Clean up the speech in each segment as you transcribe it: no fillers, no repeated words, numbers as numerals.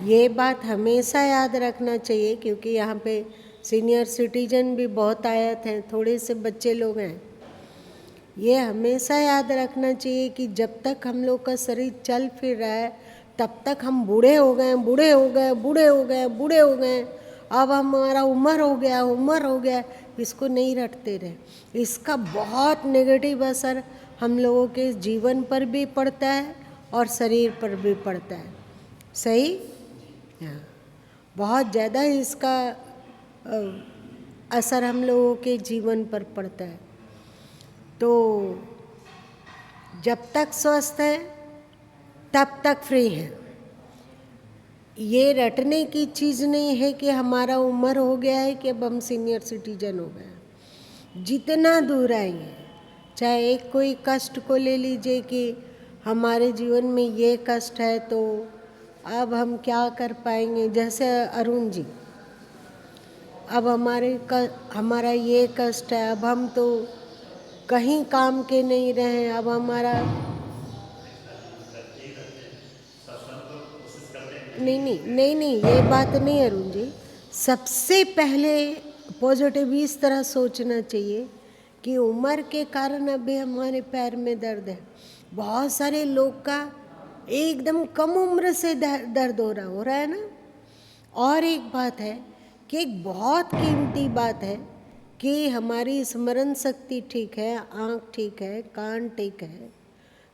ये बात हमेशा याद रखना चाहिए, क्योंकि यहाँ पे सीनियर सिटीजन भी बहुत आयत हैं, थोड़े से बच्चे लोग हैं। ये हमेशा याद रखना चाहिए कि जब तक हम लोग का शरीर चल फिर रहा है तब तक हम बूढ़े हो गए, बूढ़े हो गए, बूढ़े हो गए, बूढ़े हो गए, अब हमारा उम्र हो गया, उम्र हो गया, इसको नहीं रटते रहे। इसका बहुत नेगेटिव असर हम लोगों के जीवन पर भी पड़ता है और शरीर पर भी पड़ता है। सही? हाँ, बहुत ज़्यादा इसका असर हम लोगों के जीवन पर पड़ता है। तो जब तक स्वस्थ है तब तक फ्री है। ये रटने की चीज़ नहीं है कि हमारा उम्र हो गया है कि अब हम सीनियर सिटीजन हो गए। जितना दूर आएंगे, चाहे एक कोई कष्ट को ले लीजिए कि हमारे जीवन में ये कष्ट है तो अब हम क्या कर पाएंगे। जैसे अरुण जी, अब हमारा ये कष्ट है, अब हम तो कहीं काम के नहीं रहे, अब हमारा नहीं, ये बात नहीं अरुण जी। सबसे पहले पॉजिटिव इस तरह सोचना चाहिए कि उम्र के कारण अभी हमारे पैर में दर्द है। बहुत सारे लोग का एकदम कम उम्र से दर्द हो रहा है ना। और एक बात है कि एक बहुत कीमती बात है कि हमारी स्मरण शक्ति ठीक है, आँख ठीक है, कान ठीक है,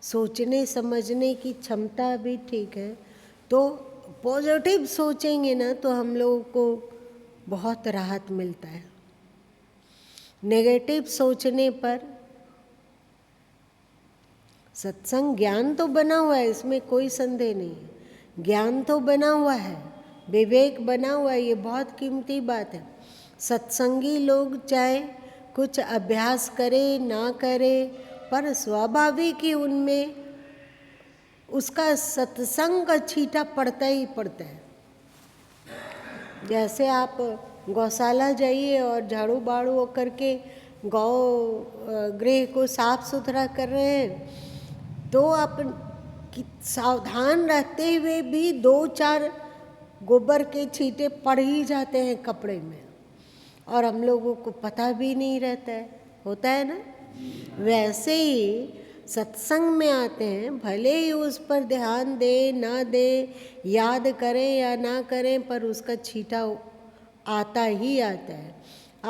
सोचने समझने की क्षमता भी ठीक है। तो पॉजिटिव सोचेंगे ना तो हम लोगों को बहुत राहत मिलता है। नेगेटिव सोचने पर सत्संग ज्ञान तो बना हुआ है, इसमें कोई संदेह नहीं है। ज्ञान तो बना हुआ है, विवेक बना हुआ है, ये बहुत कीमती बात है। सत्संगी लोग चाहे कुछ अभ्यास करे ना करे, पर स्वाभाविक ही उनमें उसका सत्संग का छींटा पड़ता ही पड़ता है। जैसे आप गौशाला जाइए और झाड़ू बाड़ू करके गौ गृह को साफ सुथरा कर रहे हैं, तो आप सावधान रहते हुए भी 2-4 गोबर के छींटे पड़ ही जाते हैं कपड़े में, और हम लोगों को पता भी नहीं रहता है, होता है ना। वैसे ही सत्संग में आते हैं, भले ही उस पर ध्यान दे ना दे, याद करें या ना करें, पर उसका छींटा आता ही आता है।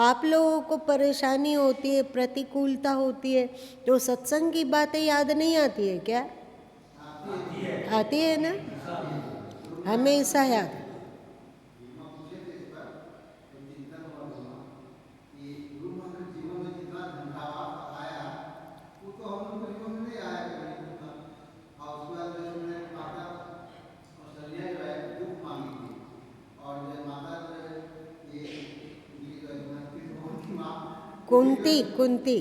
आप लोगों को परेशानी होती है, प्रतिकूलता होती है, तो सत्संग की बातें याद नहीं आती है क्या? आती है ना, हमेशा याद है। कुंती कुंती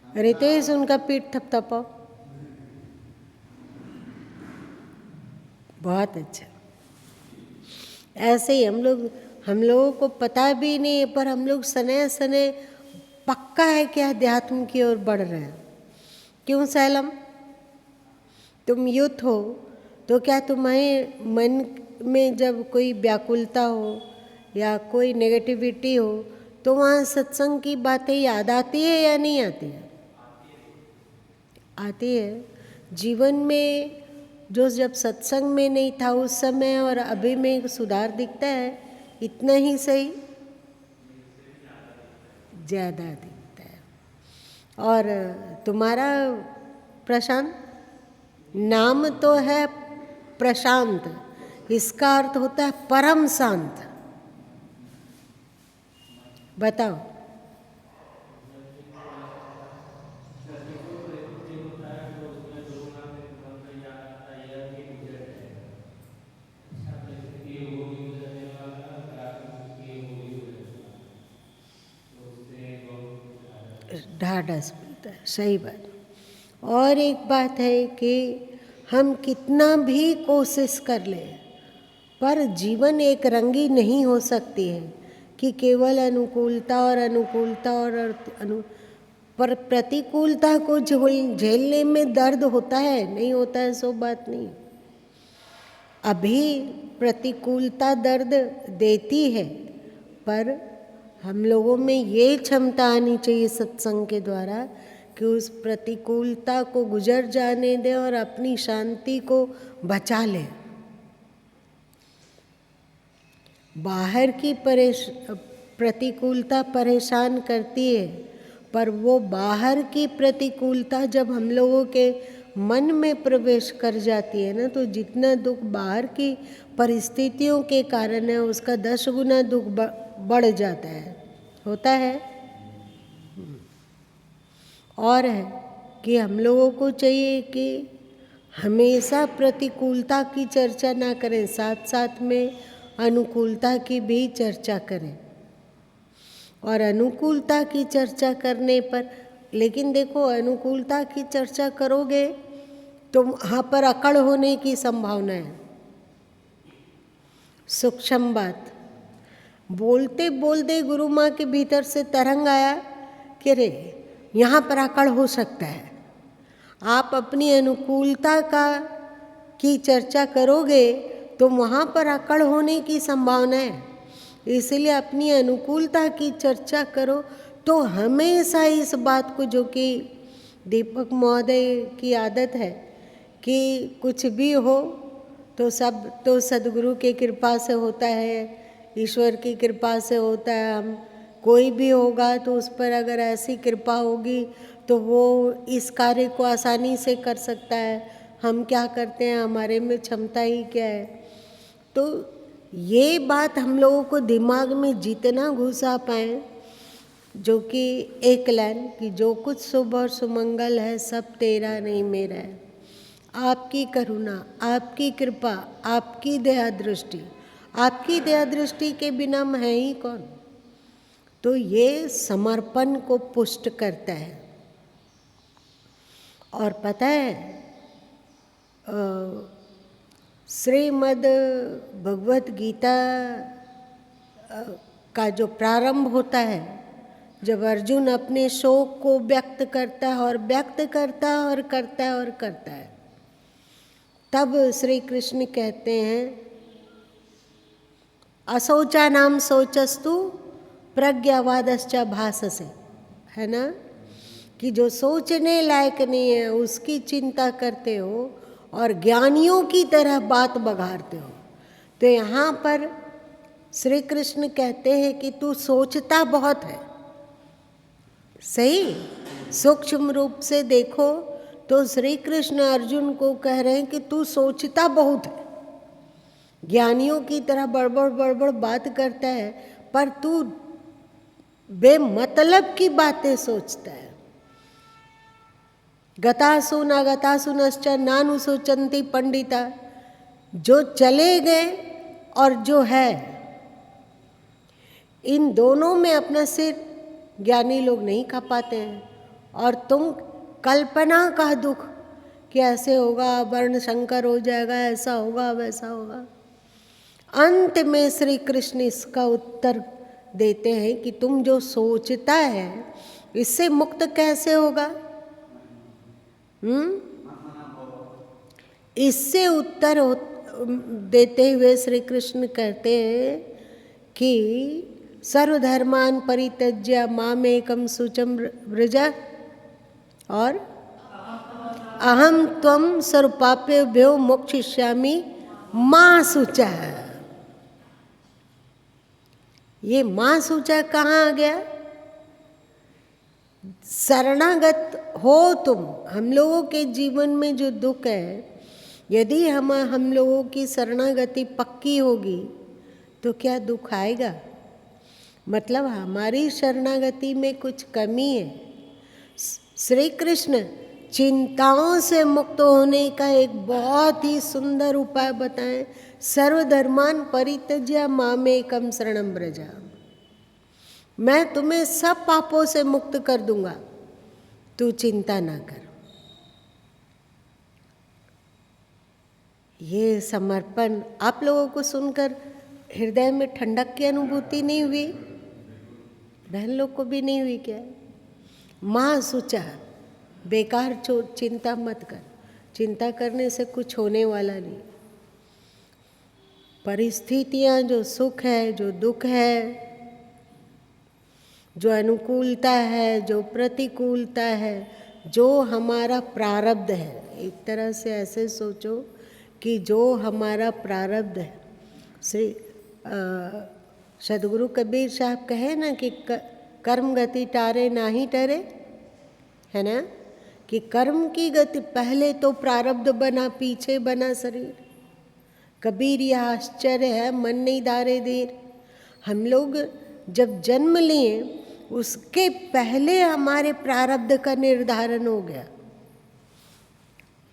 रितेश, उनका पीठ थपथपाओ। बहुत अच्छा। ऐसे ही हम लोगों को पता भी नहीं है, पर हम लोग सने सने पक्का है कि अध्यात्म की ओर बढ़ रहे हैं। क्यों सैलम, तुम यूथ हो तो क्या तुम्हारे मन में जब कोई व्याकुलता हो या कोई नेगेटिविटी हो तो वहाँ सत्संग की बातें याद आती है या नहीं आती है? आती है। जीवन में जो जब सत्संग में नहीं था उस समय और अभी में सुधार दिखता है, इतना ही सही, ज़्यादा दिखता है। और तुम्हारा प्रशांत, नाम तो है प्रशांत, इसका अर्थ होता है परम शांत। बताओ। ढाढ़स मिलता है, सही बात। और एक बात है कि हम कितना भी कोशिश कर लें, पर जीवन एक रंगी नहीं हो सकती है कि केवल अनुकूलता और अनुकूलता और पर प्रतिकूलता को झेलने में दर्द होता है, नहीं होता है, सो बात नहीं। अभी प्रतिकूलता दर्द देती है, पर हम लोगों में ये क्षमता आनी चाहिए सत्संग के द्वारा कि उस प्रतिकूलता को गुजर जाने दें और अपनी शांति को बचा लें। बाहर की प्रतिकूलता परेशान करती है, पर वो बाहर की प्रतिकूलता जब हम लोगों के मन में प्रवेश कर जाती है ना, तो जितना दुख बाहर की परिस्थितियों के कारण है उसका 10 गुना दुख बढ़ जाता है, होता है। और है कि हम लोगों को चाहिए कि हमेशा प्रतिकूलता की चर्चा ना करें, साथ साथ में अनुकूलता की भी चर्चा करें। और अनुकूलता की चर्चा करने पर, लेकिन देखो अनुकूलता की चर्चा करोगे तो वहाँ पर अकड़ होने की संभावना है। सूक्ष्म बात, बोलते बोलते गुरु माँ के भीतर से तरंग आया कि रे यहाँ पर अकड़ हो सकता है। आप अपनी अनुकूलता की चर्चा करोगे तो वहाँ पर अकड़ होने की संभावना है, इसलिए अपनी अनुकूलता की चर्चा करो। तो हमेशा इस बात को, जो कि दीपक महोदय की आदत है कि कुछ भी हो तो सब तो सद्गुरु की कृपा से होता है, ईश्वर की कृपा से होता है। हम कोई भी होगा तो उस पर अगर ऐसी कृपा होगी तो वो इस कार्य को आसानी से कर सकता है। हम क्या करते हैं, हमारे में क्षमता ही क्या है। तो ये बात हम लोगों को दिमाग में जितना घुसा पाए, जो कि एक लाइन कि जो कुछ शुभ और सुमंगल है सब तेरा नहीं मेरा है। आपकी करुणा, आपकी कृपा, आपकी दया दृष्टि, आपकी दया दृष्टि के बिना हम हैं ही कौन। तो ये समर्पण को पुष्ट करता है। और पता है श्रीमद् भगवत गीता का जो प्रारंभ होता है, जब अर्जुन अपने शोक को व्यक्त करता है और व्यक्त करता है और करता है और करता है, तब श्री कृष्ण कहते हैं असोचा नाम सोचस्तु प्रज्ञावादश्च भाससे, है ना, कि जो सोचने लायक नहीं है उसकी चिंता करते हो और ज्ञानियों की तरह बात बघारते हो। तो यहाँ पर श्री कृष्ण कहते हैं कि तू सोचता बहुत है। सही सूक्ष्म रूप से देखो तो श्री कृष्ण अर्जुन को कह रहे हैं कि तू सोचता बहुत है, ज्ञानियों की तरह बड़बड़ बड़बड़ बात करता है, पर तू बेमतलब की बातें सोचता है। गतासु न गतासुनश्च नानुशोचन्ति पंडिता, जो चले गए और जो है, इन दोनों में अपना सिर ज्ञानी लोग नहीं खा पाते हैं। और तुम कल्पना का दुख कि ऐसे होगा, वर्ण शंकर हो जाएगा, ऐसा होगा वैसा होगा। अंत में श्री कृष्ण इसका उत्तर देते हैं कि तुम जो सोचता है इससे मुक्त कैसे होगा। इससे उत्तर देते हुए श्री कृष्ण कहते हैं कि सर्वधर्मान परित्यज्य मामेकं शुचं व्रज और अहम त्वं सर्वपापेभ्यो मोक्षयिष्यामि मा शुचः। ये माँ शुचः कहाँ आ गया। शरणागत हो तुम। हम लोगों के जीवन में जो दुख है, यदि हम लोगों की शरणागति पक्की होगी तो क्या दुख आएगा। मतलब हमारी शरणागति में कुछ कमी है। श्री कृष्ण चिंताओं से मुक्त होने का एक बहुत ही सुंदर उपाय बताएं, सर्वधर्मान परित्यज्य मामेकं शरणं व्रज। मैं तुम्हें सब पापों से मुक्त कर दूंगा, तू चिंता ना कर। ये समर्पण आप लोगों को सुनकर हृदय में ठंडक की अनुभूति नहीं हुई? बहन लोग को भी नहीं हुई क्या? माँ सुचा, बेकार चिंता मत कर, चिंता करने से कुछ होने वाला नहीं। परिस्थितियाँ, जो सुख है, जो दुख है, जो अनुकूलता है, जो प्रतिकूलता है, जो हमारा प्रारब्ध है, एक तरह से ऐसे सोचो कि जो हमारा प्रारब्ध है। श्री सदगुरु कबीर साहब कहे ना कि कर्म गति टारे नाही टरे, है ना, कि कर्म की गति पहले तो प्रारब्ध बना, पीछे बना शरीर। कबीर यह आश्चर्य है मन नहीं धारे धीर। हम लोग जब जन्म लिए उसके पहले हमारे प्रारब्ध का निर्धारण हो गया।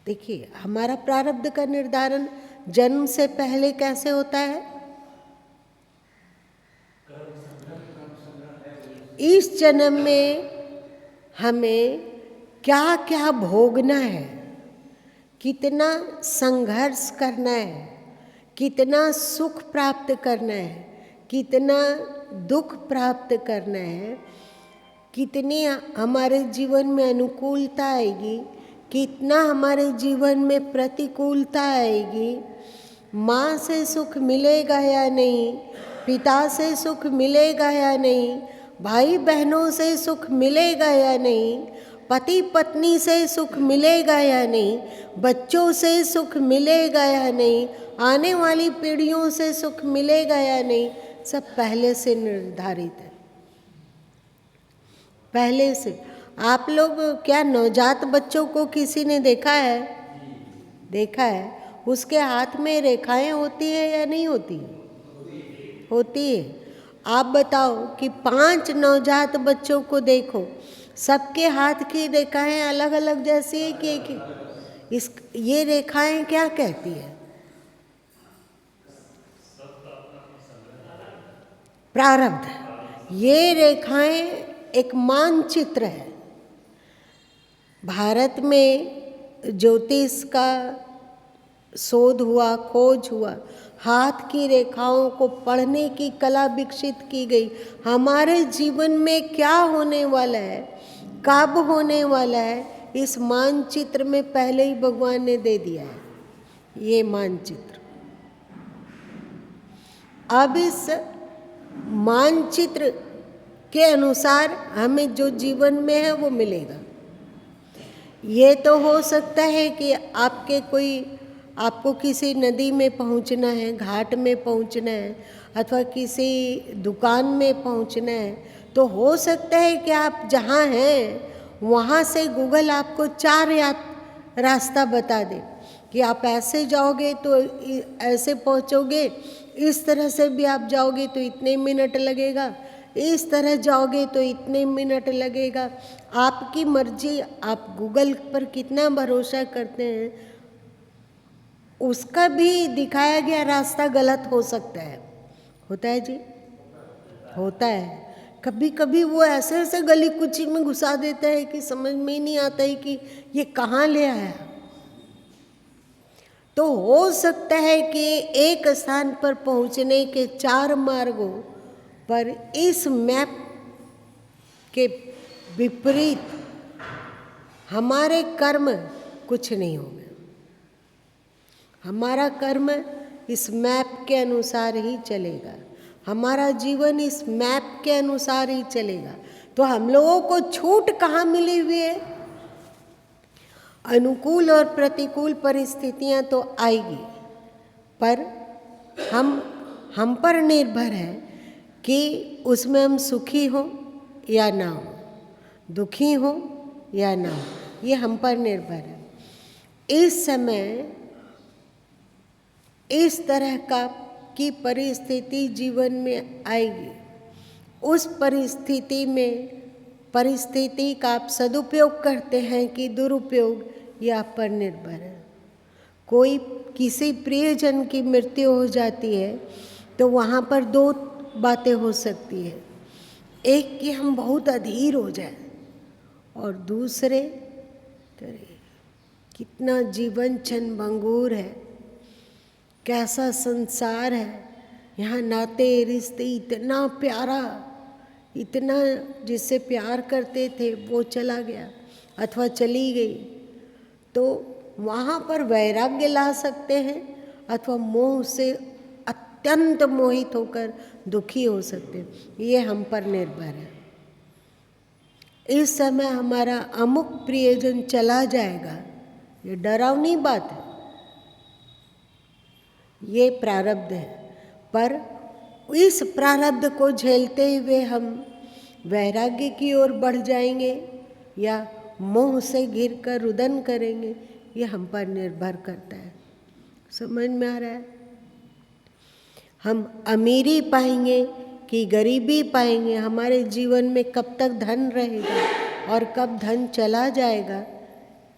देखिए, हमारा प्रारब्ध का निर्धारण जन्म से पहले कैसे होता है? इस जन्म में हमें क्या क्या भोगना है, कितना संघर्ष करना है, कितना सुख प्राप्त करना है, कितना दुख प्राप्त करना है, कितनी हमारे जीवन में अनुकूलता आएगी, कितना हमारे जीवन में प्रतिकूलता आएगी। माँ से सुख मिलेगा या नहीं, पिता से सुख मिलेगा या नहीं, भाई बहनों से सुख मिलेगा या नहीं, पति पत्नी से सुख मिलेगा या नहीं, बच्चों से सुख मिलेगा या नहीं, आने वाली पीढ़ियों से सुख मिलेगा या नहीं, सब पहले से निर्धारित है। पहले से। आप लोग क्या नवजात बच्चों को किसी ने देखा है? देखा है। उसके हाथ में रेखाएं होती है या नहीं होती? होती है। आप बताओ कि 5 नवजात बच्चों को देखो, सबके हाथ की रेखाएं अलग अलग जैसी है कि एक ही? ये रेखाएं क्या कहती है? प्रारब्ध। ये रेखाएं एक मानचित्र है। भारत में ज्योतिष का शोध हुआ, खोज हुआ, हाथ की रेखाओं को पढ़ने की कला विकसित की गई। हमारे जीवन में क्या होने वाला है, कब होने वाला है, इस मानचित्र में पहले ही भगवान ने दे दिया है। ये मानचित्र, अब इस मानचित्र के अनुसार हमें जो जीवन में है वो मिलेगा। ये तो हो सकता है कि आपको किसी नदी में पहुंचना है, घाट में पहुंचना है, अथवा किसी दुकान में पहुंचना है, तो हो सकता है कि आप जहां हैं वहां से गूगल आपको 4 रास्ता बता दे कि आप ऐसे जाओगे तो ऐसे पहुंचोगे, इस तरह से भी आप जाओगे तो इतने मिनट लगेगा, इस तरह जाओगे तो इतने मिनट लगेगा। आपकी मर्जी। आप गूगल पर कितना भरोसा करते हैं, उसका भी दिखाया गया रास्ता गलत हो सकता है। होता है जी, होता है। कभी कभी वो ऐसे ऐसे गली कुची में घुसा देता है कि समझ में ही नहीं आता है कि ये कहाँ ले आया। तो हो सकता है कि एक स्थान पर पहुंचने के 4 मार्गों पर इस मैप के विपरीत हमारे कर्म कुछ नहीं होंगे। हमारा कर्म इस मैप के अनुसार ही चलेगा, हमारा जीवन इस मैप के अनुसार ही चलेगा। तो हम लोगों को छूट कहाँ मिली हुई है? अनुकूल और प्रतिकूल परिस्थितियां तो आएगी, पर हम पर निर्भर है कि उसमें हम सुखी हो या ना हो, दुखी हो या ना हो, ये हम पर निर्भर है। इस समय इस तरह की परिस्थिति जीवन में आएगी, उस परिस्थिति का आप सदुपयोग करते हैं कि दुरुपयोग, ये आप पर निर्भर है। किसी प्रियजन की मृत्यु हो जाती है तो वहाँ पर 2 बातें हो सकती है। एक कि हम बहुत अधीर हो जाए, और दूसरे कितना जीवन क्षण भंगुर है, कैसा संसार है, यहाँ नाते रिश्ते इतना प्यारा, इतना जिससे प्यार करते थे वो चला गया अथवा चली गई, तो वहाँ पर वैराग्य ला सकते हैं अथवा मोह से अत्यंत मोहित होकर दुखी हो सकते हैं। ये हम पर निर्भर है। इस समय हमारा अमुक प्रियजन चला जाएगा, ये डरावनी बात है, ये प्रारब्ध है। पर इस प्रारब्ध को झेलते हुए हम वैराग्य की ओर बढ़ जाएंगे या मोह से घिर कर रुदन करेंगे, ये हम पर निर्भर करता है। समझ में आ रहा है? हम अमीरी पाएंगे कि गरीबी पाएंगे, हमारे जीवन में कब तक धन रहेगा और कब धन चला जाएगा,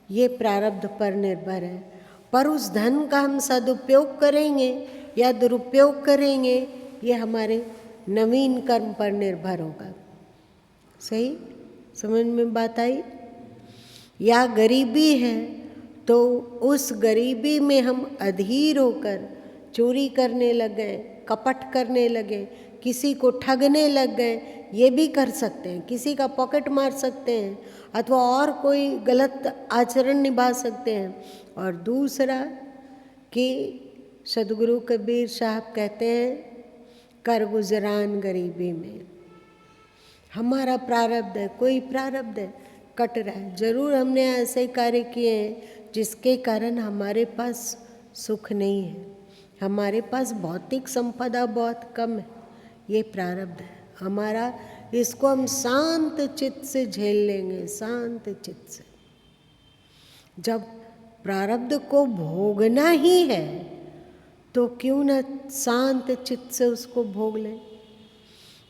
ये प्रारब्ध पर निर्भर है। पर उस धन का हम सदुपयोग करेंगे या दुरुपयोग करेंगे, ये हमारे नवीन कर्म पर निर्भर होगा। सही समझ में बात आई? या गरीबी है तो उस गरीबी में हम अधीर होकर चोरी करने लग गए, कपट करने लगे, किसी को ठगने लग गए, ये भी कर सकते हैं, किसी का पॉकेट मार सकते हैं अथवा और कोई गलत आचरण निभा सकते हैं। और दूसरा कि सदगुरु कबीर साहब कहते हैं, कर गुजरान गरीबी में। हमारा प्रारब्ध है, कोई प्रारब्ध है कट रहा है, जरूर हमने ऐसे कार्य किए हैं जिसके कारण हमारे पास सुख नहीं है, हमारे पास भौतिक संपदा बहुत कम है, ये प्रारब्ध है हमारा। इसको हम शांत चित्त से झेल लेंगे, शांत चित्त से। जब प्रारब्ध को भोगना ही है तो क्यों न शांत चित्त से उसको भोग लें।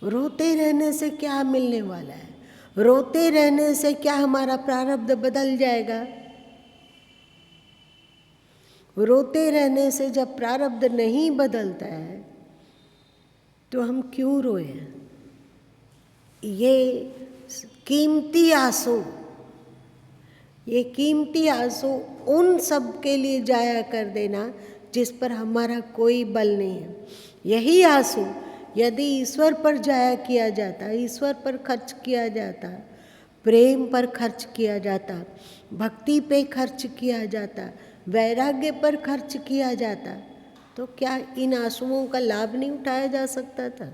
रोते रहने से क्या मिलने वाला है? रोते रहने से क्या हमारा प्रारब्ध बदल जाएगा? रोते रहने से जब प्रारब्ध नहीं बदलता है तो हम क्यों रोए? ये कीमती आंसू, ये कीमती आंसू उन सब के लिए जाया कर देना जिस पर हमारा कोई बल नहीं है। यही आंसू यदि ईश्वर पर जाया किया जाता, ईश्वर पर खर्च किया जाता, प्रेम पर खर्च किया जाता, भक्ति पे खर्च किया जाता, वैराग्य पर खर्च किया जाता, तो क्या इन आंसुओं का लाभ नहीं उठाया जा सकता था?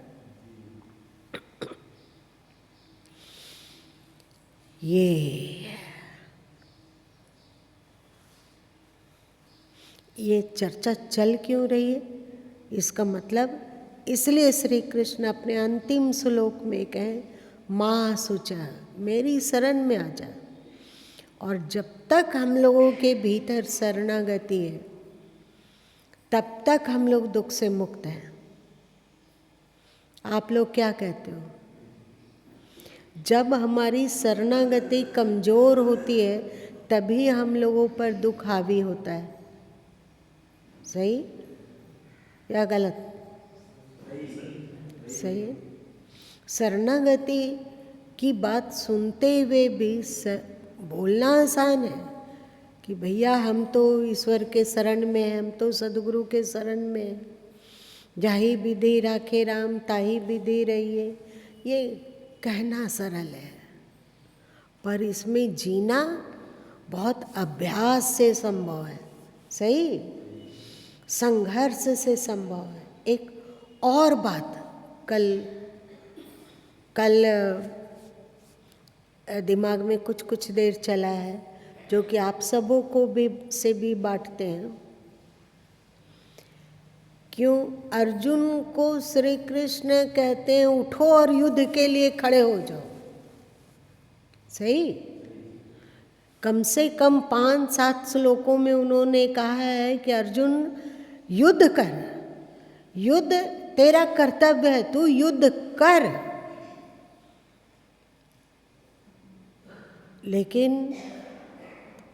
ये चर्चा चल क्यों रही है? इसका मतलब इसलिए श्री कृष्ण अपने अंतिम श्लोक में कहें, माँ सुचा, मेरी शरण में आ जा। और जब तक हम लोगों के भीतर शरणागति है तब तक हम लोग दुख से मुक्त हैं। आप लोग क्या कहते हो? जब हमारी शरणागति कमज़ोर होती है तभी हम लोगों पर दुख हावी होता है। सही या गलत? सही है। शरणागति की बात सुनते हुए भी बोलना आसान है कि भैया हम तो ईश्वर के शरण में हैं, हम तो सदगुरु के शरण में हैं, जाही विधि राखे राम ताही विधि रहिए, ये कहना सरल है, पर इसमें जीना बहुत अभ्यास से संभव है। सही, संघर्ष से संभव है। एक और बात कल दिमाग में कुछ देर चला है जो कि आप सबों को भी बांटते हैं। क्यों अर्जुन को श्री कृष्ण कहते हैं उठो और युद्ध के लिए खड़े हो जाओ? सही, कम से कम 5-7 श्लोकों में उन्होंने कहा है कि अर्जुन युद्ध कर, युद्ध तेरा कर्तव्य है, तू युद्ध कर। लेकिन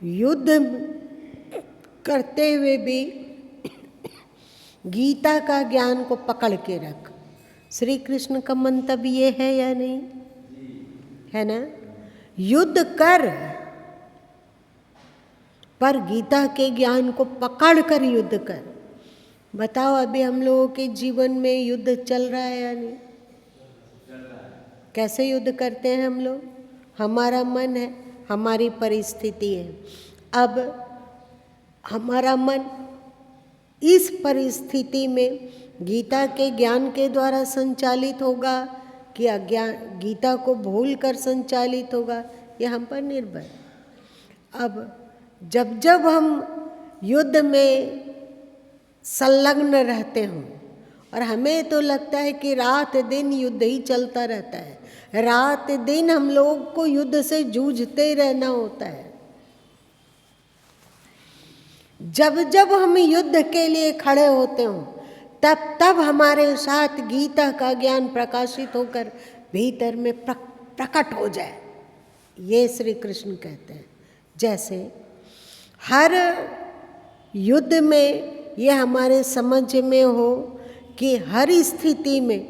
युद्ध करते हुए भी गीता का ज्ञान को पकड़ के रख। श्री कृष्ण का मंतव्य ये है या नहीं है? ना, युद्ध कर पर गीता के ज्ञान को पकड़ कर युद्ध कर। बताओ अभी हम लोगों के जीवन में युद्ध चल रहा है या नहीं? कैसे युद्ध करते हैं हम लोग? हमारा मन है, हमारी परिस्थिति है। अब हमारा मन इस परिस्थिति में गीता के ज्ञान के द्वारा संचालित होगा कि अज्ञान गीता को भूल कर संचालित होगा, ये हम पर निर्भर है। अब जब जब हम युद्ध में संलग्न रहते हों और हमें तो लगता है कि रात दिन युद्ध ही चलता रहता है, रात दिन हम लोग को युद्ध से जूझते रहना होता है। जब जब हम युद्ध के लिए खड़े होते हों तब तब हमारे साथ गीता का ज्ञान प्रकाशित होकर भीतर में प्रकट हो जाए, ये श्री कृष्ण कहते हैं। जैसे हर युद्ध में ये हमारे समझ में हो कि हर स्थिति में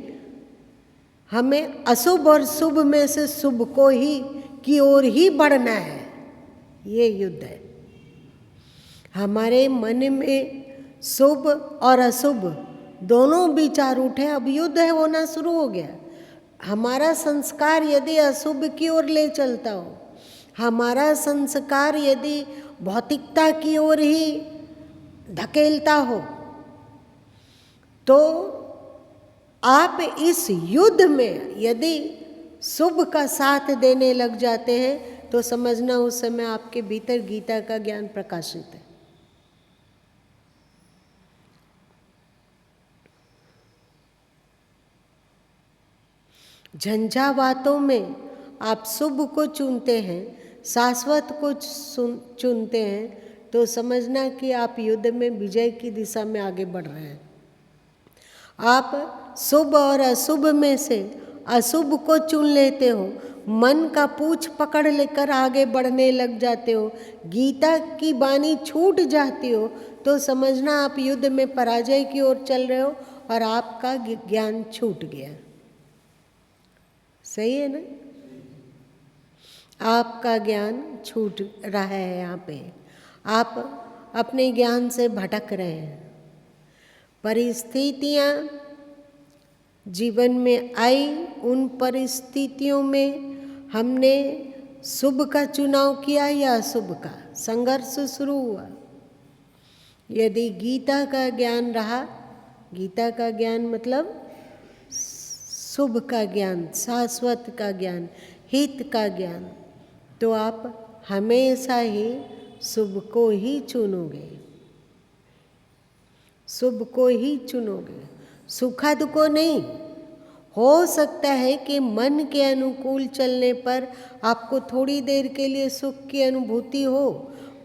हमें अशुभ और शुभ में से शुभ को ही की ओर ही बढ़ना है, ये युद्ध है। हमारे मन में शुभ और अशुभ दोनों विचार उठे, अब युद्ध है होना शुरू हो गया। हमारा संस्कार यदि अशुभ की ओर ले चलता हो, हमारा संस्कार यदि भौतिकता की ओर ही धकेलता हो, तो आप इस युद्ध में यदि शुभ का साथ देने लग जाते हैं तो समझना उस समय आपके भीतर गीता का ज्ञान प्रकाशित है। झंझावातों में आप शुभ को चुनते हैं, शाश्वत को चुनते हैं, तो समझना कि आप युद्ध में विजय की दिशा में आगे बढ़ रहे हैं। आप शुभ और अशुभ में से अशुभ को चुन लेते हो, मन का पूछ पकड़ लेकर आगे बढ़ने लग जाते हो, गीता की वाणी छूट जाती हो, तो समझना आप युद्ध में पराजय की ओर चल रहे हो और आपका ज्ञान छूट गया। सही है ना? आपका ज्ञान छूट रहा है। यहाँ पे आप अपने ज्ञान से भटक रहे हैं। परिस्थितियाँ जीवन में आई, उन परिस्थितियों में हमने शुभ का चुनाव किया या अशुभ का, संघर्ष शुरू हुआ। यदि गीता का ज्ञान रहा, गीता का ज्ञान मतलब शुभ का ज्ञान, शाश्वत का ज्ञान, हित का ज्ञान, तो आप हमेशा ही शुभ को ही चुनोगे, शुभ को ही चुनोगे, सुखद को नहीं। हो सकता है कि मन के अनुकूल चलने पर आपको थोड़ी देर के लिए सुख की अनुभूति हो,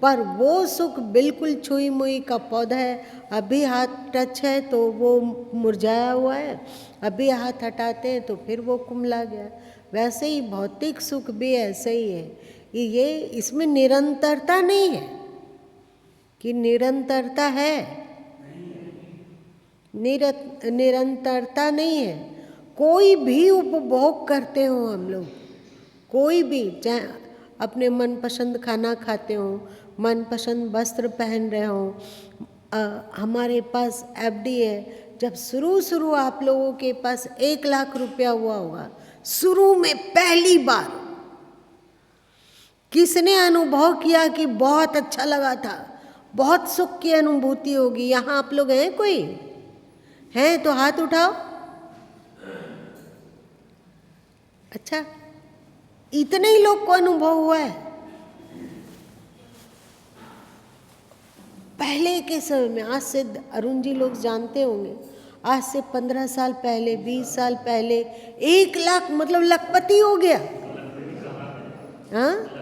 पर वो सुख बिल्कुल छुई मुई का पौधा है। अभी हाथ टच है तो वो मुरझाया हुआ है, अभी हाथ हटाते हैं तो फिर वो कुम्हला गया। वैसे ही भौतिक सुख भी ऐसे ही है, ये इसमें निरंतरता नहीं है। कि निरंतरता है? निरंतरता नहीं है। कोई भी उपभोग करते हो हम लोग, कोई भी, चाहे अपने मनपसंद खाना खाते हो, मनपसंद वस्त्र पहन रहे हो, हमारे पास एफडी है। जब शुरू आप लोगों के पास 1 लाख रुपया हुआ होगा, शुरू में पहली बार किसने अनुभव किया कि बहुत अच्छा लगा था, बहुत सुख की अनुभूति होगी? यहाँ आप लोग हैं? कोई हैं तो हाथ उठाओ। अच्छा, इतने ही लोग को अनुभव हुआ है। पहले के समय में, आज से अरुण जी लोग जानते होंगे, आज से 15 साल पहले, 20 साल पहले 1 लाख मतलब लखपति हो गया। हाँ,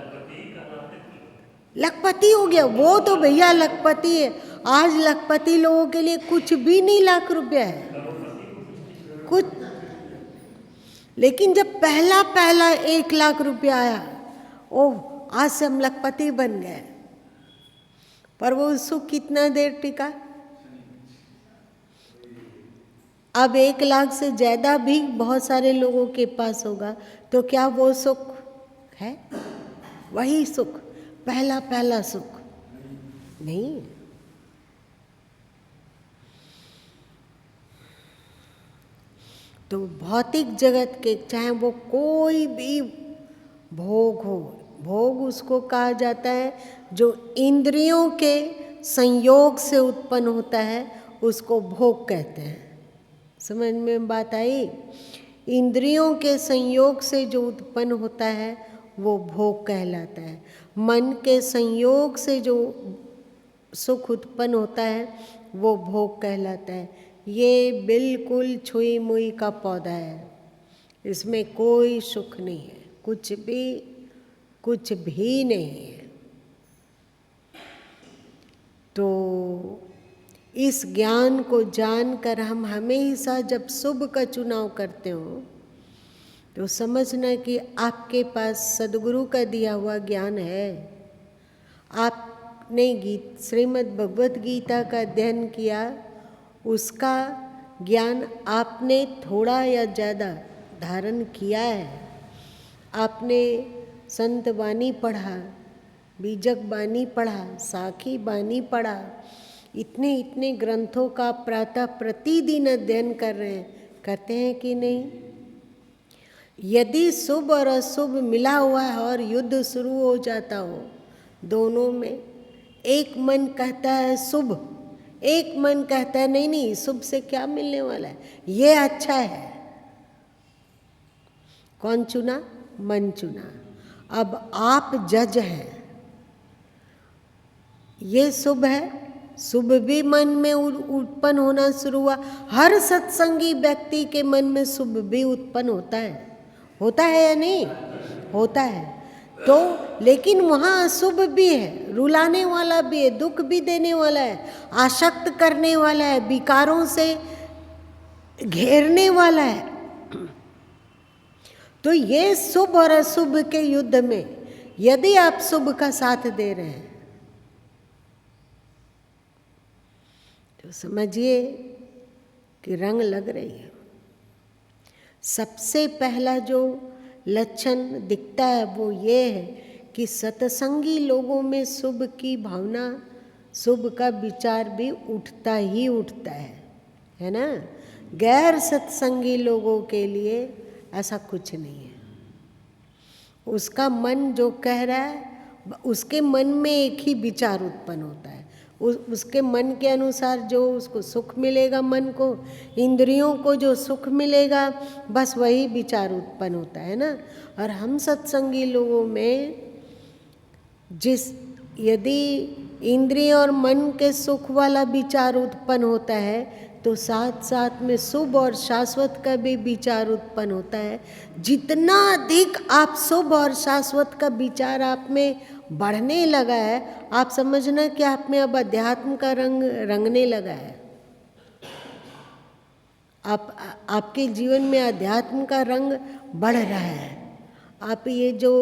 लखपति हो गया वो तो भैया लखपति है। आज लखपति लोगों के लिए कुछ भी नहीं लाख रुपया है कुछ। लेकिन जब पहला 1 लाख रुपया आया, ओह आज से हम लखपति बन गए। पर वो सुख कितना देर टिका? अब 1 लाख से ज़्यादा भी बहुत सारे लोगों के पास होगा, तो क्या वो सुख है? वही सुख, पहला सुख नहीं। तो भौतिक जगत के चाहे वो कोई भी भोग हो, भोग उसको कहा जाता है जो इंद्रियों के संयोग से उत्पन्न होता है, उसको भोग कहते हैं। समझ में बात आई? इंद्रियों के संयोग से जो उत्पन्न होता है वो भोग कहलाता है। मन के संयोग से जो सुख उत्पन्न होता है वो भोग कहलाता है। ये बिल्कुल छुई मुई का पौधा है, इसमें कोई सुख नहीं है, कुछ भी नहीं है। तो इस ज्ञान को जानकर हम हमेशा जब शुभ का चुनाव करते हो तो समझना कि आपके पास सद्गुरु का दिया हुआ ज्ञान है। आपने श्रीमद् भगवत गीता का अध्ययन किया, उसका ज्ञान आपने थोड़ा या ज़्यादा धारण किया है। आपने संत वाणी पढ़ा, बीजक बानी पढ़ा, साखी बानी पढ़ा, इतने ग्रंथों का प्रातः प्रतिदिन अध्ययन कर रहे हैं, करते हैं कि नहीं? यदि शुभ और अशुभ मिला हुआ है और युद्ध शुरू हो जाता हो दोनों में, एक मन कहता है शुभ, एक मन कहता है नहीं शुभ से क्या मिलने वाला है, ये अच्छा है। कौन चुना? मन चुना। अब आप जज हैं, ये शुभ है, शुभ भी मन में उत्पन्न होना शुरू हुआ। हर सत्संगी व्यक्ति के मन में शुभ भी उत्पन्न होता है या नहीं? होता है। तो लेकिन वहाँ अशुभ भी है, रुलाने वाला भी है, दुख भी देने वाला है, आसक्त करने वाला है, विकारों से घेरने वाला है। तो ये शुभ और अशुभ के युद्ध में यदि आप शुभ का साथ दे रहे हैं तो समझिए कि रंग लग रही है। सबसे पहला जो लक्षण दिखता है वो ये है कि सत्संगी लोगों में शुभ की भावना, शुभ का विचार भी उठता ही उठता है ना? गैर सत्संगी लोगों के लिए ऐसा कुछ नहीं है। उसका मन जो कह रहा है उसके मन में एक ही विचार उत्पन्न होता है, उसके मन के अनुसार जो उसको सुख मिलेगा, मन को, इंद्रियों को जो सुख मिलेगा, बस वही विचार उत्पन्न होता है ना। और हम सत्संगी लोगों में यदि इंद्रिय और मन के सुख वाला विचार उत्पन्न होता है तो साथ साथ में शुभ और शाश्वत का भी विचार उत्पन्न होता है। जितना अधिक आप शुभ और शाश्वत का विचार आप में बढ़ने लगा है, आप समझना कि आप में अब अध्यात्म का रंग रंगने लगा है। आपके जीवन में अध्यात्म का रंग बढ़ रहा है। आप ये जो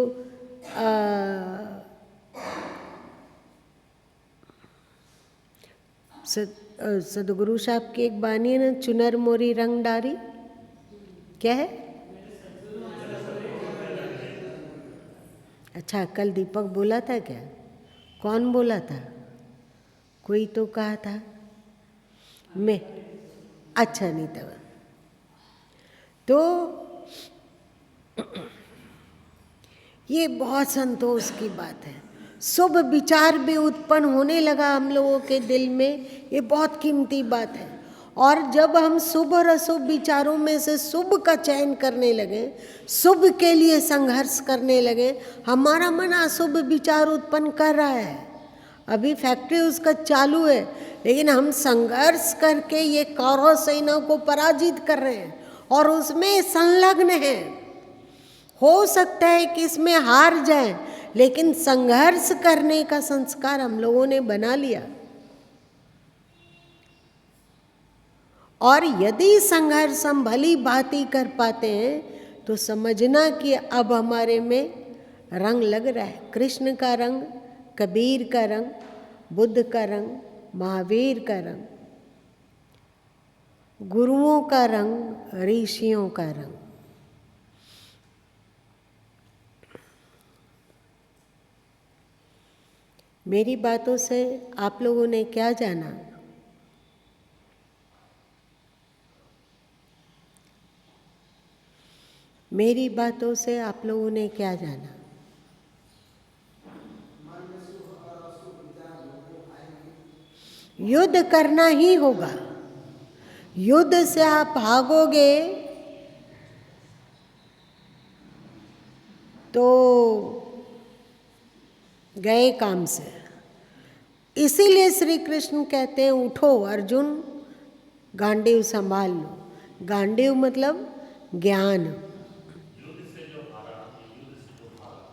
सदगुरु साहब की एक बानी है ना, चुनर मोरी रंग डारी, क्या है? अच्छा, कल दीपक बोला था क्या? कौन बोला था? कोई तो कहा था, मैं अच्छा नहीं था। तो ये बहुत संतोष की बात है। शुभ विचार भी उत्पन्न होने लगा हम लोगों के दिल में, ये बहुत कीमती बात है। और जब हम शुभ और अशुभ विचारों में से शुभ का चयन करने लगे, शुभ के लिए संघर्ष करने लगे, हमारा मन अशुभ विचार उत्पन्न कर रहा है। अभी फैक्ट्री उसका चालू है, लेकिन हम संघर्ष करके ये कौरव सेना को पराजित कर रहे हैं और उसमें संलग्न हैं। हो सकता है कि इसमें हार जाए, लेकिन संघर्ष करने का संस्कार हम लोगों ने बना लिया। और यदि संघर्ष हम भली भांति कर पाते हैं तो समझना कि अब हमारे में रंग लग रहा है। कृष्ण का रंग, कबीर का रंग, बुद्ध का रंग, महावीर का रंग, गुरुओं का रंग, ऋषियों का रंग। मेरी बातों से आप लोगों ने क्या जाना? मेरी बातों से आप लोगों ने क्या जाना? युद्ध करना ही होगा। युद्ध से आप भागोगे तो गए काम से। इसीलिए श्री कृष्ण कहते हैं उठो अर्जुन, गांडीव संभाल लो। गांडीव मतलब ज्ञान। युद्ध से जो हारा या युद्ध से जो भागा,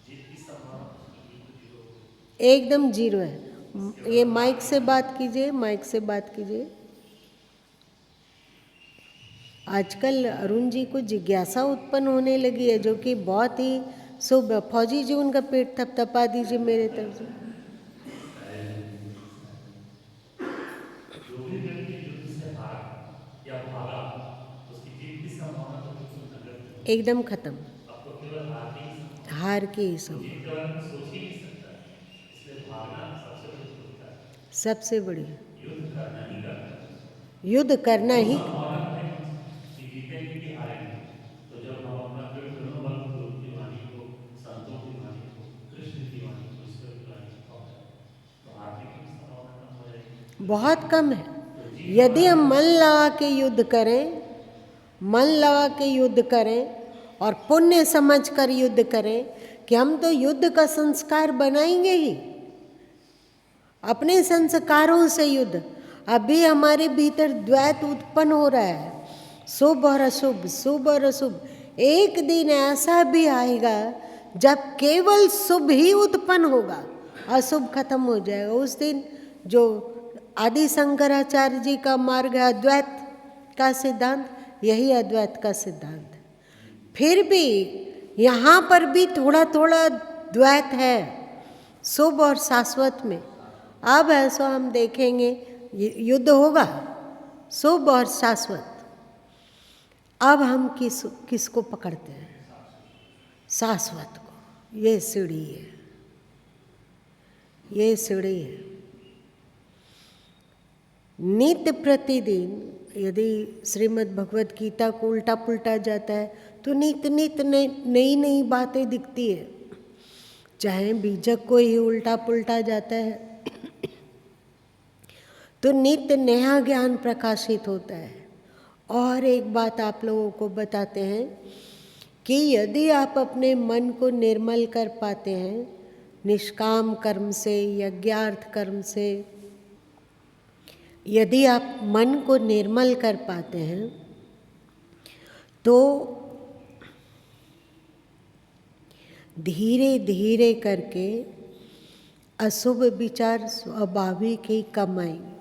जीत की संभावना उसकी बिल्कुल जीरो हो गई। एकदम जीरो है। ये माइक से बात कीजिए, माइक से बात कीजिए। आजकल अरुण जी को जिज्ञासा उत्पन्न होने लगी है, जो कि बहुत ही शुभ। फौजी जी उनका पेट थपथपा दीजिए मेरे तरफ से। जो भी व्यक्ति युद्ध से हारा या भागा, उसकी जीत की संभावना तो बिल्कुल नगण्य हो गई। एकदम खत्म। अब तो केवल हार की ही संभावना। हार के ही वो जीत संभव। के बारे में सोच ही नहीं सकता है। इसलिए भागना सबसे बड़ी मूर्खता है। सबसे बड़ी युद्ध करना ही करना है उसको। युद्ध करना वो ही। संभावना रहे कम से कम कि जीतेंगे कि हारेंगे। तो जब हम अपना दृढ़ मनोबल गुरु की वाणी को, संतों की वाणी को, कृष्ण की वाणी को, ईश्वर की वाणी को पकड़ेंगे, तो हारने की भी संभावना कम हो जाएगी। बहुत कम है। तो जीत यदि हमारा हम मन लगा के युद्ध करें, मन लगा के युद्ध करें और पुण्य समझ कर युद्ध करें, कि हम तो युद्ध का संस्कार बनाएंगे ही, अपने संस्कारों से युद्ध। अभी हमारे भीतर द्वैत उत्पन्न हो रहा है, शुभ और अशुभ, शुभ और अशुभ। एक दिन ऐसा भी आएगा जब केवल शुभ ही उत्पन्न होगा, अशुभ खत्म हो जाएगा। उस दिन जो आदि शंकराचार्य जी का मार्ग है अद्वैत का सिद्धांत, यही अद्वैत का सिद्धांत है। फिर भी यहाँ पर भी थोड़ा थोड़ा द्वैत है, शुभ और शाश्वत में। अब ऐसा हम देखेंगे, युद्ध होगा शुभ और शाश्वत। अब हम किसको पकड़ते हैं? शाश्वत को। ये सीढ़ी है, ये सीढ़ी है। नित्य प्रतिदिन यदि श्रीमद् भगवत गीता को उल्टा पुल्टा जाता है तो नित्य नित्य नई नई बातें दिखती है। चाहे बीजक को ही उल्टा पुल्टा जाता है तो नित्य नया ज्ञान प्रकाशित होता है। और एक बात आप लोगों को बताते हैं कि यदि आप अपने मन को निर्मल कर पाते हैं निष्काम कर्म से, यज्ञार्थ कर्म से, यदि आप मन को निर्मल कर पाते हैं तो धीरे धीरे करके अशुभ विचार स्वाभाविक ही कम आएंगे।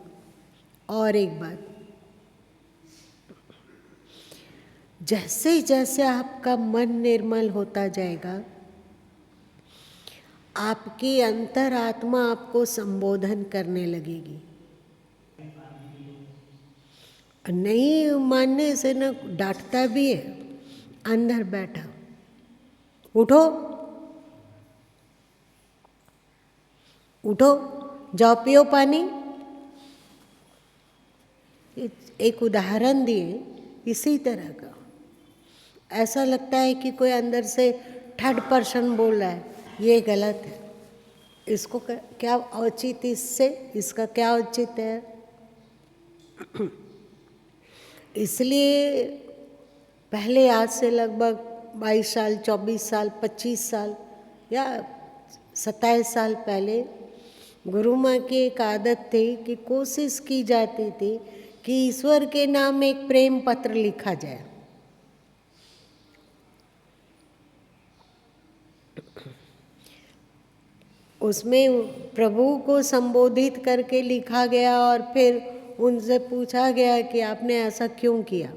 और एक बात, जैसे जैसे आपका मन निर्मल होता जाएगा, आपकी अंतरात्मा आपको संबोधन करने लगेगी। नहीं मानने से न डांटता भी है, अंदर बैठा, उठो उठो, जाओ पियो पानी। एक उदाहरण दिए इसी तरह का। ऐसा लगता है कि कोई अंदर से थर्ड पर्सन बोल रहा है, ये गलत है, इसको क्या औचित्य, इससे इसका क्या औचित्य है? इसलिए पहले आज से लगभग 22 साल, 24 साल, 25 साल या 27 साल पहले गुरु माँ की एक आदत थी कि कोशिश की जाती थी कि ईश्वर के नाम एक प्रेम पत्र लिखा जाए। उसमें प्रभु को संबोधित करके लिखा गया और फिर उनसे पूछा गया कि आपने ऐसा क्यों किया।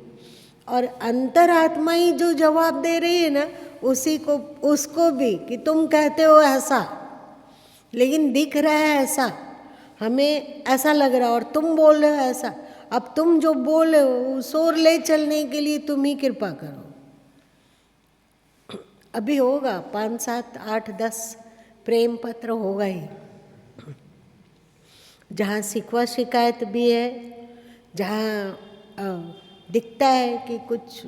और अंतरात्मा ही जो जवाब दे रही है ना, उसी को, उसको भी कि तुम कहते हो ऐसा लेकिन दिख रहा है ऐसा, हमें ऐसा लग रहा है और तुम बोल रहे हो ऐसा। अब तुम जो बोल रहे हो शोर ले चलने के लिए तुम ही कृपा करो। अभी होगा 5, 7, 8, 10 प्रेम पत्र होगा ही, जहाँ शिकवा शिकायत भी है, जहाँ दिखता है कि कुछ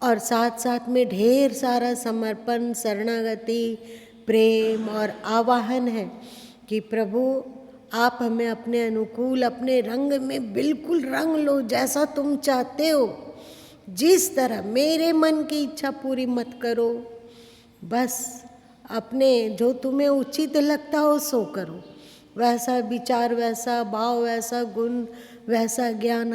और साथ साथ में ढेर सारा समर्पण, शरणागति, प्रेम और आवाहन है कि प्रभु आप हमें अपने अनुकूल, अपने रंग में बिल्कुल रंग लो, जैसा तुम चाहते हो, जिस तरह, मेरे मन की इच्छा पूरी मत करो, बस अपने जो तुम्हें उचित लगता हो सो करो, वैसा विचार, वैसा भाव, वैसा गुण, वैसा ज्ञान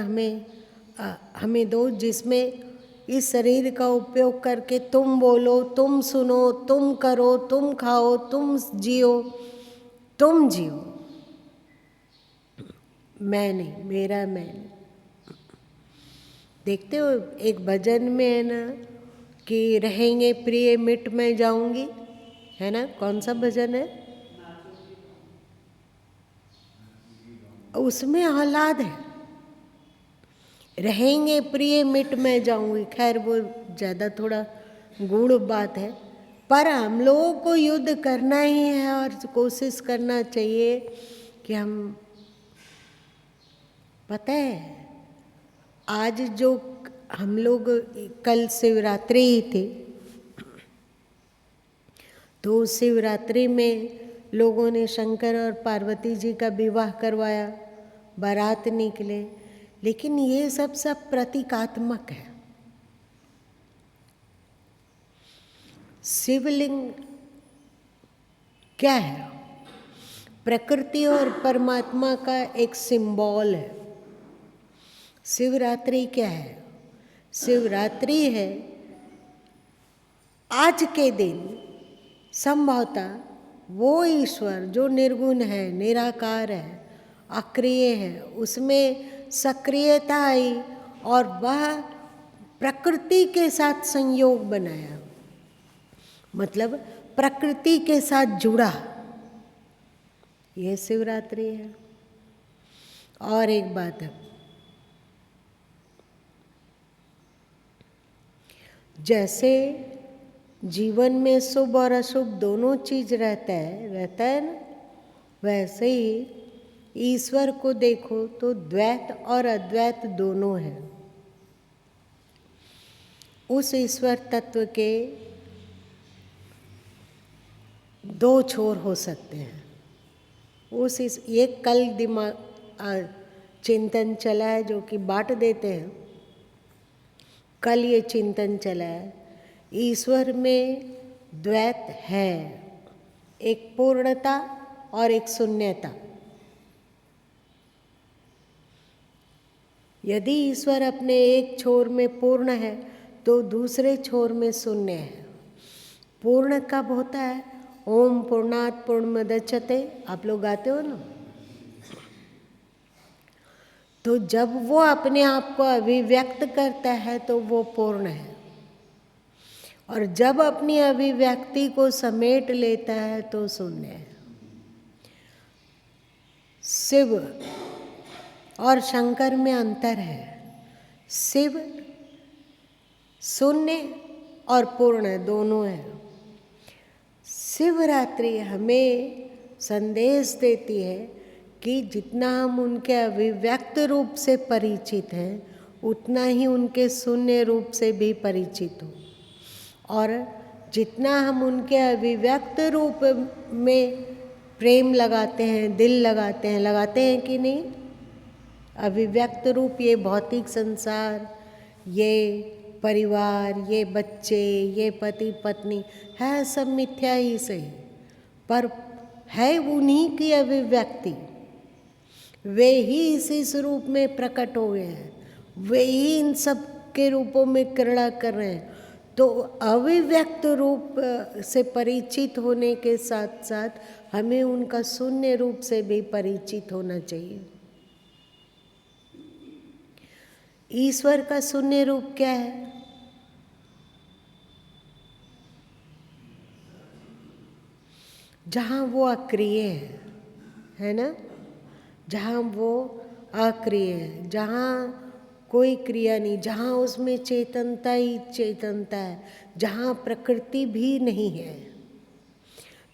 हमें दो, जिसमें इस शरीर का उपयोग करके तुम बोलो, तुम सुनो, तुम करो, तुम खाओ, तुम जियो, तुम जियो, मैं नहीं, मेरा मैं नहीं। देखते हो एक भजन में है ना कि रहेंगे प्रिय मिट मैं जाऊंगी, है ना, कौन सा भजन है? उसमें औलाद है, रहेंगे प्रिय मिट मैं जाऊंगी। खैर वो ज़्यादा थोड़ा गूढ़ बात है, पर हम लोगों को युद्ध करना ही है और कोशिश करना चाहिए कि हम, पता है आज जो हम लोग, कल शिवरात्रि ही थी, तो शिवरात्रि में लोगों ने शंकर और पार्वती जी का विवाह करवाया, बारात निकले, लेकिन ये सब प्रतीकात्मक है। शिवलिंग क्या है? प्रकृति और परमात्मा का एक सिंबल है। शिवरात्रि क्या है? शिवरात्रि है आज के दिन संभवतः वो ईश्वर जो निर्गुण है, निराकार है, अक्रिय है, उसमें सक्रियता आई और वह प्रकृति के साथ संयोग बनाया, मतलब प्रकृति के साथ जुड़ा, यह शिवरात्रि है। और एक बात है, जैसे जीवन में शुभ और अशुभ दोनों चीज रहता है ना, वैसे ही ईश्वर को देखो तो द्वैत और अद्वैत दोनों है। उस ईश्वर तत्व के दो छोर हो सकते हैं। ये कल दिमाग चिंतन चला है जो कि बांट देते हैं। कल ये चिंतन चला है, ईश्वर में द्वैत है, एक पूर्णता और एक शून्यता। यदि ईश्वर अपने एक छोर में पूर्ण है तो दूसरे छोर में शून्य है। पूर्ण कब होता है? ओम पूर्णात् पूर्णमुदच्यते, आप लोग गाते हो ना, तो जब वो अपने आप को अभिव्यक्त करता है तो वो पूर्ण है, और जब अपनी अभिव्यक्ति को समेट लेता है तो शून्य है। शिव और शंकर में अंतर है। शिव शून्य और पूर्ण दोनों है। शिवरात्रि हमें संदेश देती है कि जितना हम उनके अभिव्यक्त रूप से परिचित हैं, उतना ही उनके शून्य रूप से भी परिचित हो, और जितना हम उनके अभिव्यक्त रूप में प्रेम लगाते हैं, दिल लगाते हैं कि नहीं? अभिव्यक्त रूप, ये भौतिक संसार, ये परिवार, ये बच्चे, ये पति पत्नी है, सब मिथ्या ही सही, पर है उन्हीं की अभिव्यक्ति। वे ही इसी स्वरूप में प्रकट हो गए हैं, वे ही इन सब के रूपों में क्रीड़ा कर रहे हैं। तो अभिव्यक्त रूप से परिचित होने के साथ साथ हमें उनका शून्य रूप से भी परिचित होना चाहिए। ईश्वर का शून्य रूप क्या है? जहाँ वो अक्रिय है ना, जहाँ वो अक्रिय है, जहाँ कोई क्रिया नहीं, जहाँ उसमें चेतनता ही चेतनता है, जहाँ प्रकृति भी नहीं है,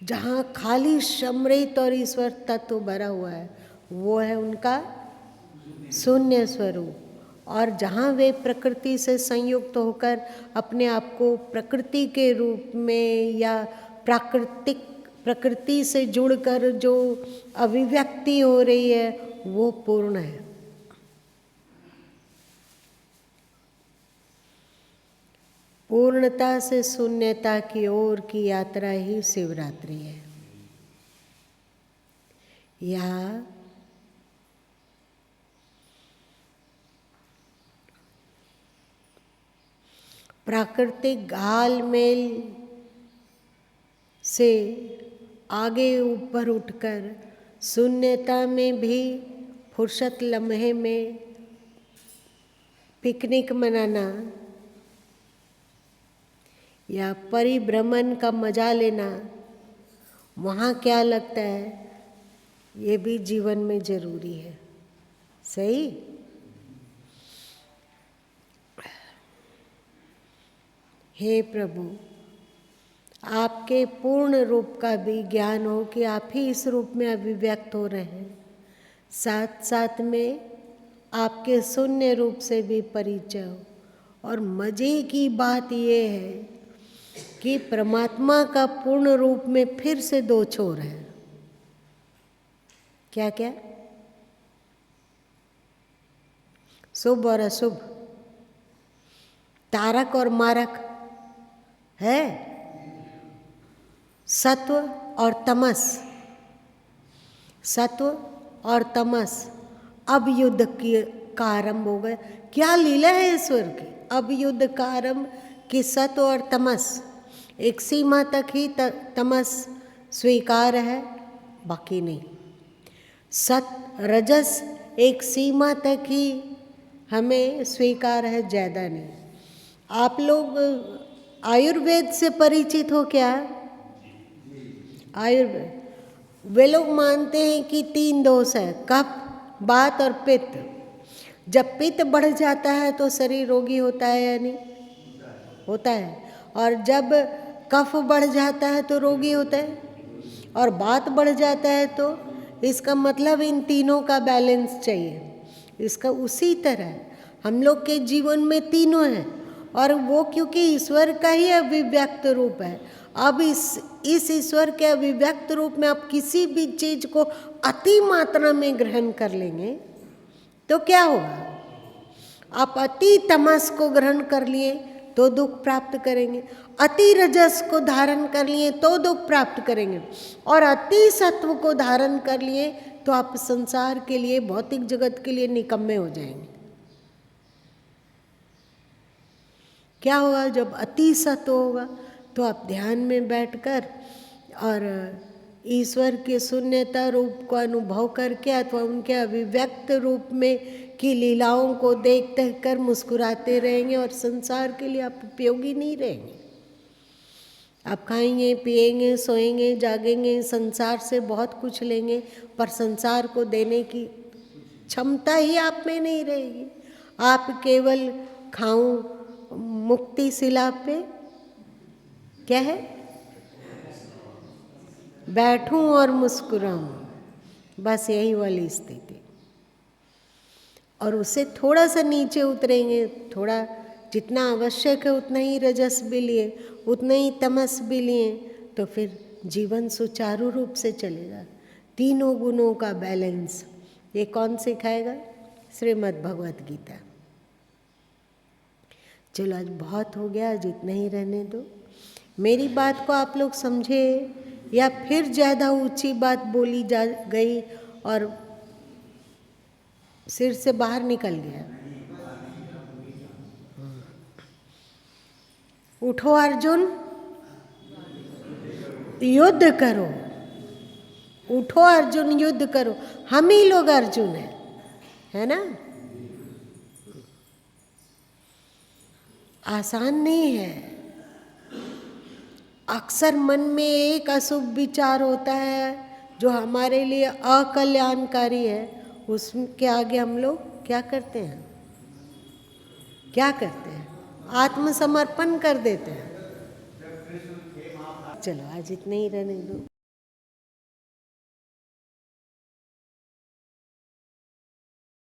जहाँ खाली समृत और ईश्वर तत्व भरा हुआ है, वो है उनका शून्य स्वरूप। और जहाँ वे प्रकृति से संयुक्त होकर अपने आप को प्रकृति के रूप में या प्रकृति से जुड़कर जो अभिव्यक्ति हो रही है वो पूर्ण है। पूर्णता से शून्यता की ओर की यात्रा ही शिवरात्रि है। या प्राकृतिक घालमेल से आगे ऊपर उठकर शून्यता में भी फुर्सत लम्हे में पिकनिक मनाना या परिभ्रमण का मजा लेना, वहाँ क्या लगता है ये भी जीवन में जरूरी है। सही? हे प्रभु, आपके पूर्ण रूप का भी ज्ञान हो कि आप ही इस रूप में अभिव्यक्त हो रहे हैं, साथ साथ में आपके शून्य रूप से भी परिचय हो। और मजे की बात ये है कि परमात्मा का पूर्ण रूप में फिर से दो छोर हैं। क्या क्या? शुभ और अशुभ, तारक और मारक है, सत्व और तमस, सत्व और तमस। अब युद्ध का आरंभ हो गया। क्या लीला है ईश्वर की? अब युद्ध का आरंभ कि सत्व और तमस, एक सीमा तक ही तमस स्वीकार है, बाकी नहीं। रजस एक सीमा तक ही हमें स्वीकार है, ज़्यादा नहीं। आप लोग आयुर्वेद से परिचित हो क्या? आयुर्वेद, वे लोग मानते हैं कि 3 दोष है, कफ, वात और पित्त। जब पित्त बढ़ जाता है तो शरीर रोगी होता है या नहीं? होता है। और जब कफ बढ़ जाता है तो रोगी होता है, और वात बढ़ जाता है तो इसका मतलब इन तीनों का बैलेंस चाहिए। इसका उसी तरह हम लोग के जीवन में तीनों हैं, और वो क्योंकि ईश्वर का ही अभिव्यक्त रूप है। अब इस ईश्वर के अभिव्यक्त रूप में आप किसी भी चीज को अति मात्रा में ग्रहण कर लेंगे तो क्या होगा? आप अति तमस को ग्रहण कर लिए तो दुख प्राप्त करेंगे, अति रजस को धारण कर लिए तो दुख प्राप्त करेंगे, और अति सत्व को धारण कर लिए तो आप संसार के लिए, भौतिक जगत के लिए निकम्मे हो जाएंगे। क्या होगा? जब अति सत्व होगा तो आप ध्यान में बैठकर और ईश्वर के शून्यता रूप को अनुभव करके अथवा उनके अभिव्यक्त रूप में की लीलाओं को देखते कर मुस्कुराते रहेंगे, और संसार के लिए आप उपयोगी नहीं रहेंगे। आप खाएंगे, पिएंगे, सोएंगे, जागेंगे, संसार से बहुत कुछ लेंगे, पर संसार को देने की क्षमता ही आप में नहीं रहेगी। आप केवल खाऊं मुक्ति शिला पे, क्या है, बैठूं और मुस्कुराऊं, बस यही वाली स्थिति। और उससे थोड़ा सा नीचे उतरेंगे, थोड़ा जितना आवश्यक है उतना ही रजस भी लिए, उतना ही तमस भी लिए, तो फिर जीवन सुचारू रूप से चलेगा। तीनों गुणों का बैलेंस ये कौन सिखाएगा? श्रीमद् भगवत गीता। चलो आज बहुत हो गया, आज इतना ही रहने दो। मेरी बात को आप लोग समझे या फिर ज़्यादा ऊंची बात बोली जा गई और सिर से बाहर निकल गया? उठो अर्जुन, युद्ध करो। उठो अर्जुन, युद्ध करो। हम ही लोग अर्जुन हैं, है ना? आसान नहीं है। अक्सर मन में एक अशुभ विचार होता है जो हमारे लिए अकल्याणकारी है, उसके आगे हम लोग क्या करते हैं? क्या करते हैं? आत्मसमर्पण कर देते हैं। चलो आज इतने ही रहने दो।